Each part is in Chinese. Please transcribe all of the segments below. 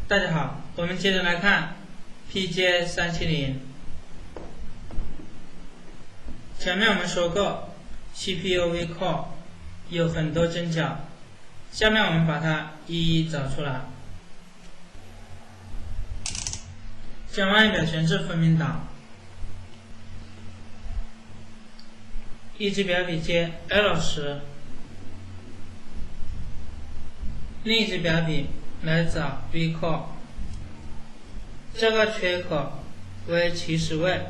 大家好，我们接着来看 PJ370。前面我们说过 CPU vCore 有很多针脚，下面我们把它一一找出来。讲完仪表全是分明档，一只表笔接 L10， 另一只表笔来找 vCore， 这个缺口为起始位，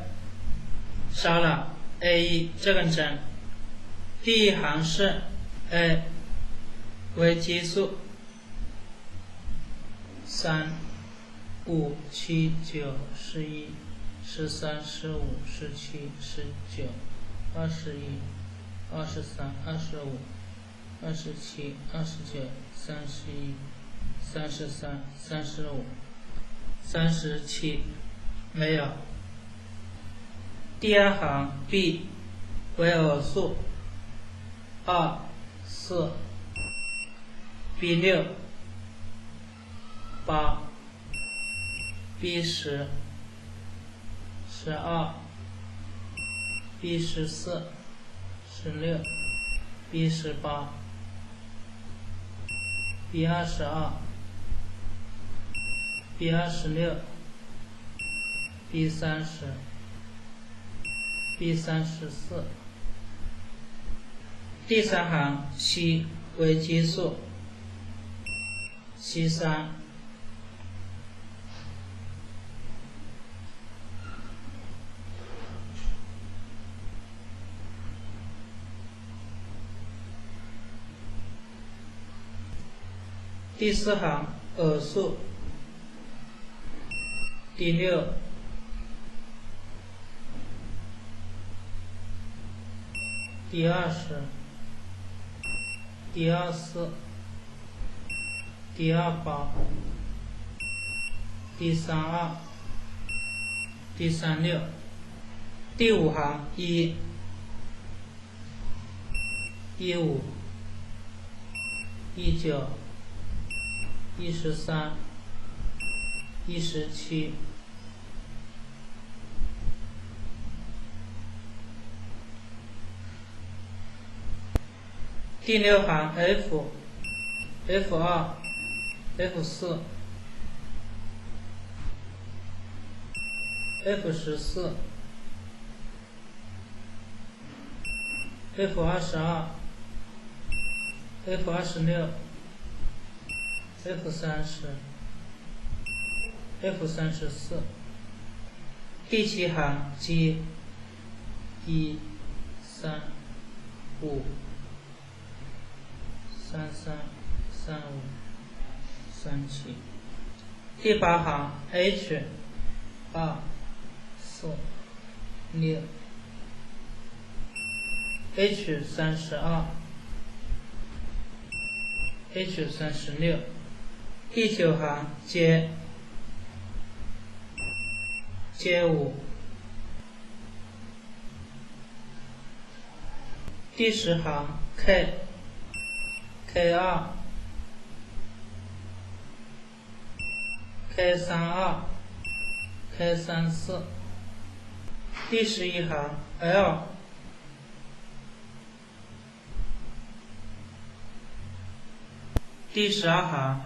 少了 A1 这根针。第一行是 A 为基数3、5、7、9、11、13、15、17、19、21、23、25、27、29、31、33、35、37，没有。第二行 B 为偶数2、4、B6、8、B10、12、B14、16、B18、B22、B26、B30、B34。第三行 C 为基数C3。第四行偶数D6、D20、D24、D28、D32、D36。第五行1、15、19、13、17。第六行 F、F2、F4、F14、F22、F26、F30、F34。第七行 G 1、3、5、33、35、37。第八行 H 2、4、6、H32、H36。第九行 J 5。第十行 K 2、K32、K34。第11行 L。第12行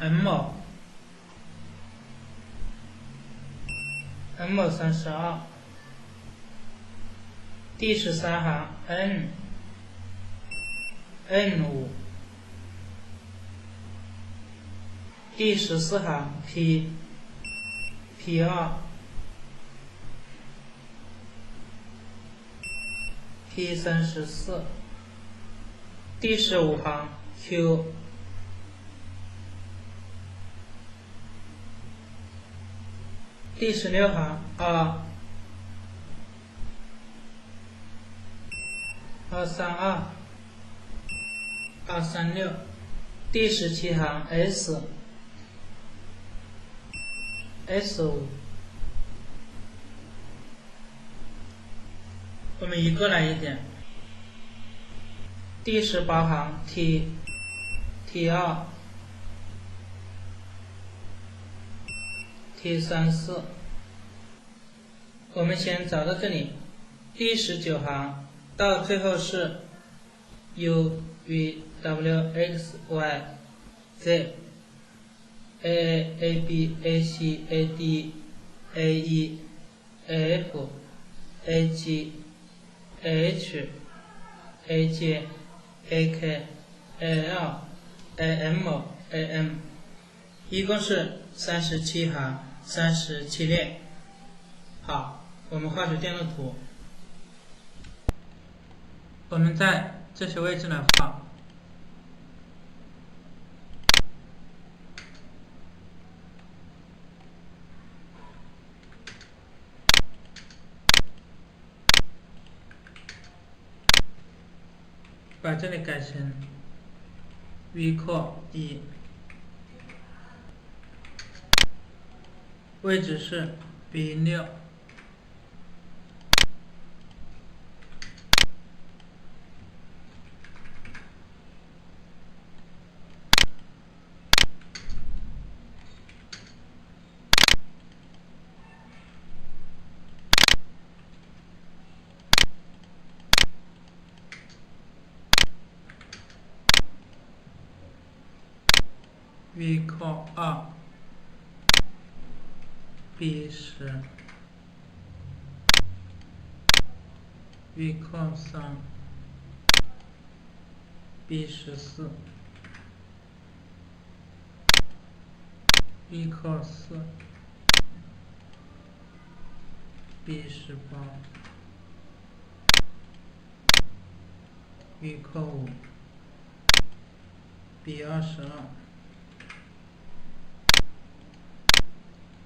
M32。第13行 N5。第14行 P2、P34。第15行 Q。第16行 R、232、236。第17行 S、S5。我们移过来一点。第18行 T、T2、T34。我们先找到这里，第19行到最后是 U V W X Y Z A A A B A C A D A E A F A G A H A J A K A L A M A M， 一共是37行37列。好，我们画出电路图。我们在这些位置来画。把这里改成 V core 1，位置是 B6。V core 2 B10 V core 3 B14 V core 4 B18 V core 5 B22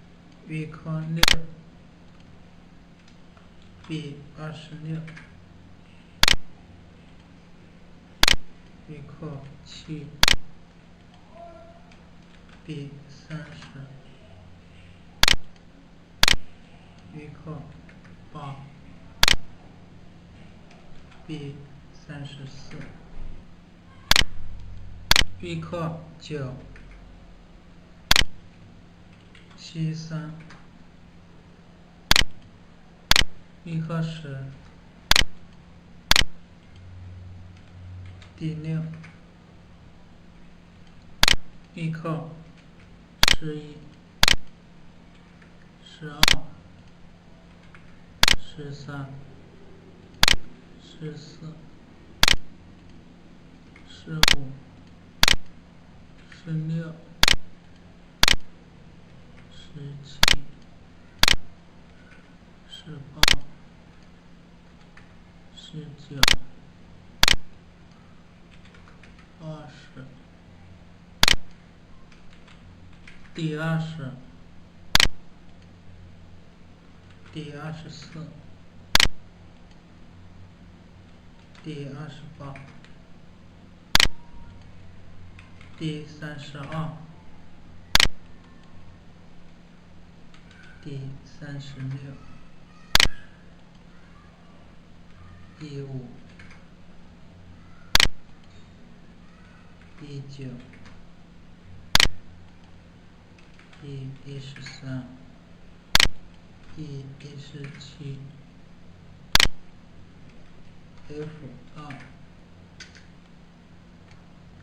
V core 6 B26 V core 7 B30 V core 8 B34 V core 9 C3 V core 10 D6 V core 11 12 13 14 15 16 17 18 19 20 D20 D24 D28 D32 D36 D5 D9 D13 D17 F2，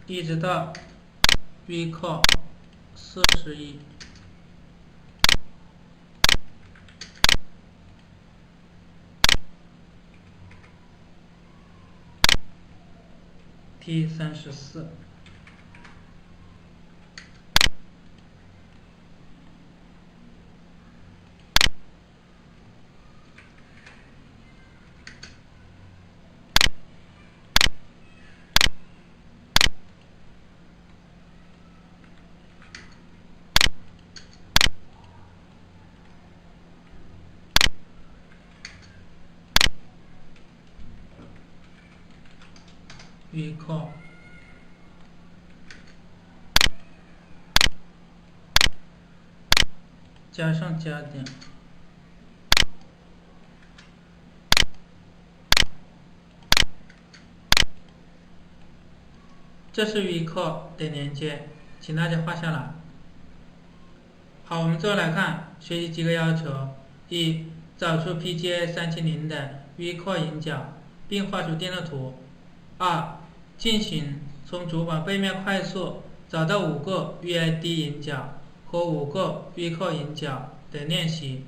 一直到 V core 41。T34。V core 加上加点，这是 V core 的连接，请大家画下来。好，我们最后来看学习几个要求：一、找出 PGA 370的 V-Core 引脚，并画出电路图；二、进行从主板背面快速找到5个 VID 引脚和5个 V-Core 引脚的练习。